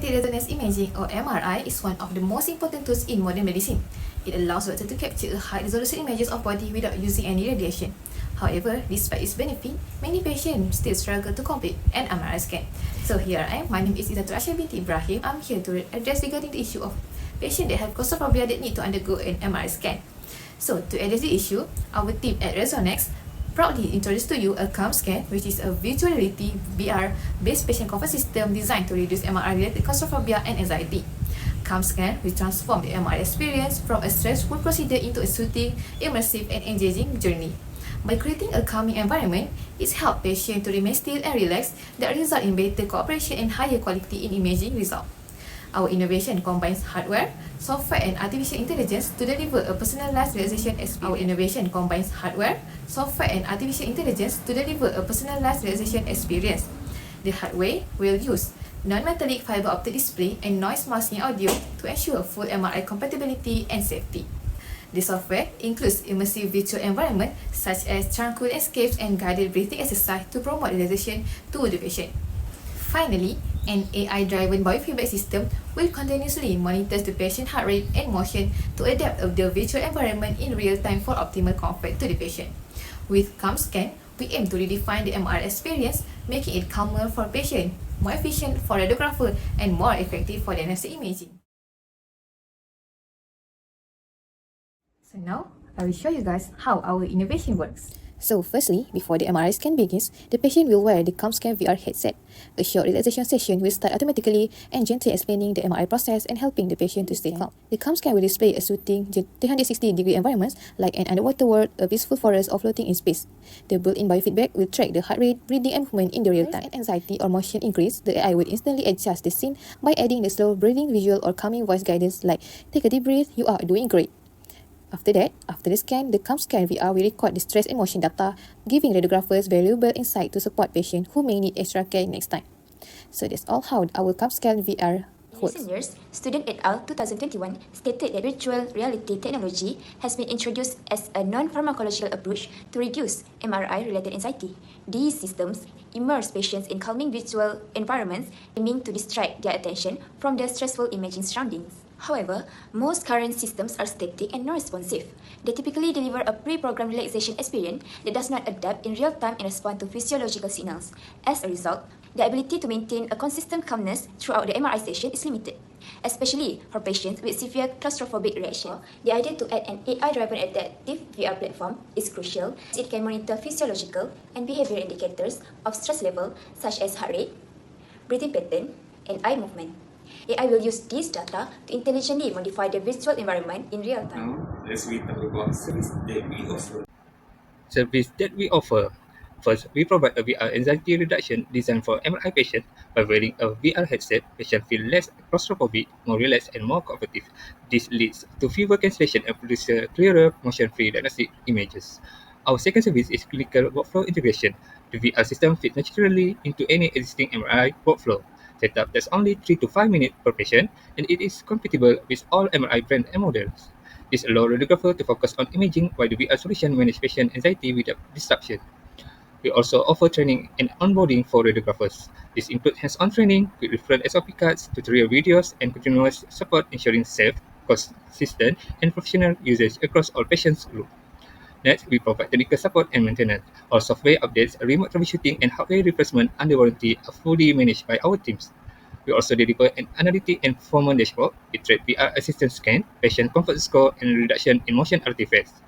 Magnetic resonance imaging, or MRI, is one of the most important tools in modern medicine. It allows doctors to capture high-resolution images of body without using any radiation. However, despite its benefit, many patients still struggle to complete an MRI scan. So here I am. My name is IZZATUL binti IBRAHIM. I'm here to address regarding the issue of patients that have claustrophobia that need to undergo an MRI scan. So to address the issue, our team at Resonex proudly introduce to you a CAM scan, which is a virtual reality VR-based patient comfort system designed to reduce MRI-related claustrophobia and anxiety. CAM scan will transform the MRI experience from a stressful procedure into a soothing, immersive, and engaging journey. By creating a calming environment, it helps patients to remain still and relaxed, that result in better cooperation and higher quality in imaging results. Our innovation combines hardware, software, and artificial intelligence to deliver a personalized relaxation experience. Our innovation combines hardware, software, and artificial intelligence to deliver a personalized relaxation experience. The hardware will use non-metallic fiber optic display and noise masking audio to ensure full MRI compatibility and safety. The software includes immersive virtual environment such as tranquil escapes and guided breathing exercise to promote relaxation to the patient. Finally, an AI-driven biofeedback system will continuously monitor the patient's heart rate and motion to adapt of the virtual environment in real time for optimal comfort to the patient. With CAM scan, we aim to redefine the MRI experience, making it calmer for patient, more efficient for radiographer, and more effective for diagnostic imaging. So now, I will show you guys how our innovation works. So firstly, before the MRI scan begins, the patient will wear the CAM scan VR headset. A short relaxation session will start automatically and gently explaining the MRI process and helping the patient to stay calm. The CAM scan will display a soothing 360-degree environment like an underwater world, a peaceful forest, or floating in space. The built-in biofeedback will track the heart rate, breathing, and movement in the real time. If anxiety or motion increase, the AI will instantly adjust the scene by adding the slow breathing visual or calming voice guidance like "Take a deep breath, you are doing great." After that, after the scan, the CAM scan VR will record the stress and motion data, giving radiographers valuable insight to support patients who may need extra care next time. So that's all how our CAM scan VR works. In recent years, Student et al. 2021 stated that virtual reality technology has been introduced as a non-pharmacological approach to reduce MRI-related anxiety. These systems immerse patients in calming virtual environments, aiming to distract their attention from the stressful imaging surroundings. However, most current systems are static and non-responsive. They typically deliver a pre-programmed relaxation experience that does not adapt in real time and respond to physiological signals. As a result, the ability to maintain a consistent calmness throughout the MRI session is limited, especially for patients with severe claustrophobic reaction. The idea to add an AI-driven adaptive VR platform is crucial, as it can monitor physiological and behavioral indicators of stress level such as heart rate, breathing pattern, and eye movement. AI will use this data to intelligently modify the virtual environment in real time. Now, let's talk about service that we offer. First, we provide a VR anxiety reduction designed for MRI patients. By wearing a VR headset, patients feel less claustrophobic, more relaxed, and more cooperative. This leads to fewer cancellations and produces clearer, motion-free diagnostic images. Our second service is clinical workflow integration. The VR system fits naturally into any existing MRI workflow. Setup takes only 3 to 5 minutes per patient, and it is compatible with all MRI brands and models. This allows radiographer to focus on imaging while the VR solution manages patient anxiety without disruption. We also offer training and onboarding for radiographers. This includes hands-on training with reference SOP cards, tutorial videos, and continuous support ensuring safe, consistent, and professional usage across all patients groups. Next, we provide technical support and maintenance. All software updates, remote troubleshooting, and hardware replacement under warranty are fully managed by our teams. We also deliver an analytic and performance dashboard with track VR assistance scan, patient comfort score, and reduction in motion artifacts.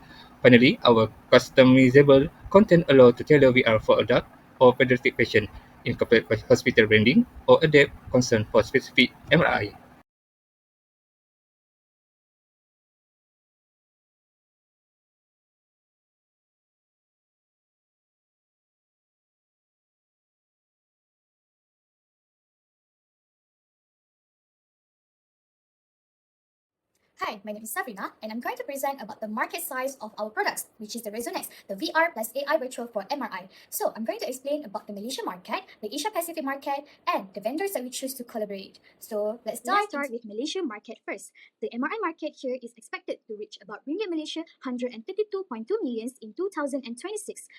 Finally, our customizable content allows to tailor VR for adult or pediatric patients, incorporate hospital branding, or adapt concern for specific MRI. Hi, my name is Sabrina, and I'm going to present about the market size of our products, which is the Resonex, the VR plus AI virtual for MRI. So I'm going to explain about the Malaysia market, the Asia Pacific market, and the vendors that we choose to collaborate. So let's start with Malaysia market first. The MRI market here is expected to reach about Ringgit Malaysia 132.2 millions in 2026,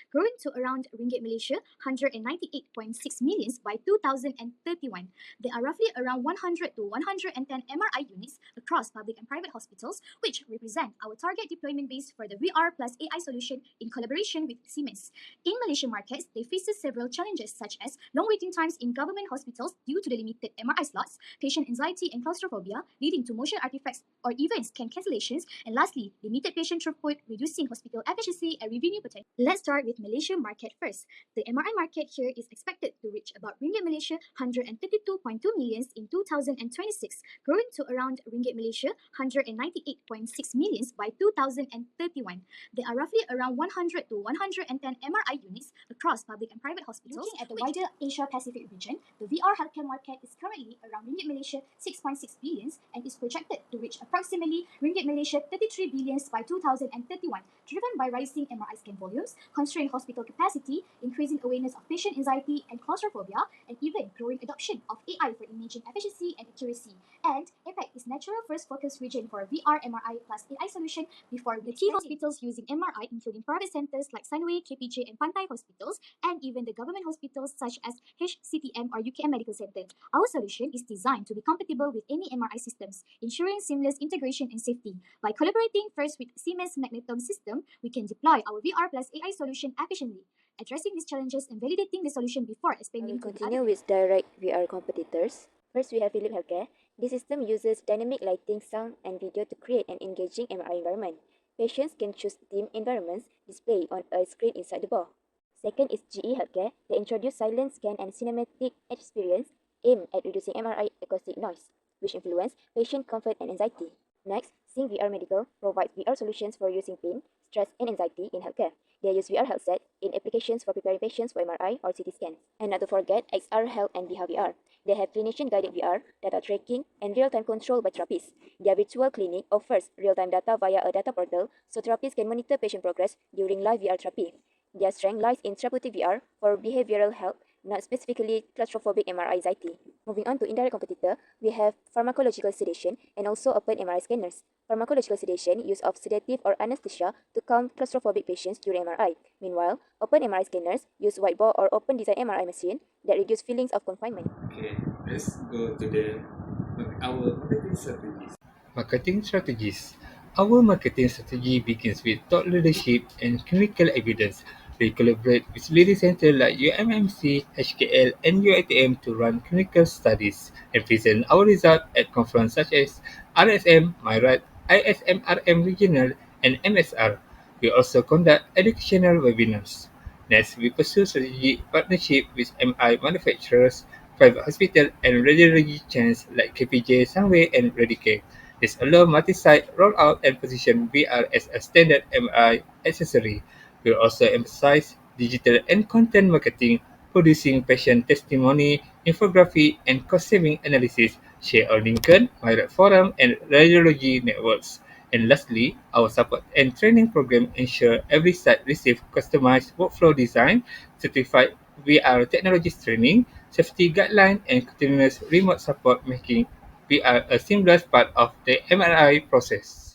growing to around Ringgit Malaysia 198.6 millions by 2031. There are roughly around 100 to 110 MRI units across public and private hospitals, which represent our target deployment base for the VR plus AI solution in collaboration with Siemens. In Malaysian markets, they face several challenges such as long waiting times in government hospitals due to the limited MRI slots, patient anxiety and claustrophobia leading to motion artifacts or even scan cancellations, and lastly, limited patient throughput, reducing hospital efficiency and revenue potential. Let's start with Malaysian market first. The MRI market here is expected to reach about Ringgit Malaysia 132.2 millions in 2026, growing to around Ringgit Malaysia 198.6 millions by 2031. There are roughly around 100 to 110 MRI units across public and private hospitals. Looking at the wider Asia Pacific region, the VR healthcare market is currently around Ringgit Malaysia 6.6 billions and is projected to reach approximately Ringgit Malaysia 33 billions by 2031, driven by rising MRI scan volumes, constrained hospital capacity, increasing awareness of patient anxiety and claustrophobia, and even growing adoption of AI for imaging efficiency and accuracy. And APAC is natural first focus region for VR MRI plus AI solution before the key hospitals using MRI, including private centers like Sunway, KPJ, and Pantai hospitals, and even the government hospitals such as HCTM or UKM Medical Center. Our solution is designed to be compatible with any MRI systems, ensuring seamless integration and safety. By collaborating first with Siemens Magnetom system, we can deploy our VR plus AI solution efficiently, addressing these challenges and validating the solution before expanding We to the continue other. with direct VR competitors. First, we have Philips Healthcare. This system uses dynamic lighting, sound, and video to create an engaging MRI environment. Patients can choose dim environments displayed on a screen inside the bar. Second is GE Healthcare. They introduce silent scan and cinematic experience aimed at reducing MRI acoustic noise, which influence patient comfort and anxiety. Next, Sync VR Medical provides VR solutions for reducing pain, stress, and anxiety in healthcare. They use VR headset in applications for preparing patients for MRI or CT scans. And not to forget, XR Health and BHA VR. They have clinician-guided VR, data tracking, and real-time control by therapists. Their virtual clinic offers real-time data via a data portal, so therapists can monitor patient progress during live VR therapy. Their strength lies in therapeutic VR for behavioral health, not specifically claustrophobic MRI anxiety. Moving on to indirect competitor, we have pharmacological sedation and also open MRI scanners. Pharmacological sedation use of sedative or anesthesia to calm claustrophobic patients during MRI. Meanwhile, open MRI scanners use whiteboard or open design MRI machine that reduce feelings of confinement. Okay, let's go to our marketing strategies. Marketing strategies. Our marketing strategy begins with thought leadership and clinical evidence. We collaborate with leading centers like UMMC, HKL, and UITM to run clinical studies and present our results at conferences such as RSM, MyRad, ISMRM Regional, and MSR. We also conduct educational webinars. Next, we pursue strategic partnership with MI manufacturers, private hospital, and radiology chains like KPJ, Sunway, and Radicare. This allows multi-site rollout and position VR as a standard MI accessory. We also emphasize digital and content marketing, producing patient testimony, infography, and cost-saving analysis shared on LinkedIn, MyRad Forum, and radiology networks. And lastly, our support and training program ensure every site receives customized workflow design, certified VR technologies training, safety guideline, and continuous remote support, making VR a seamless part of the MRI process.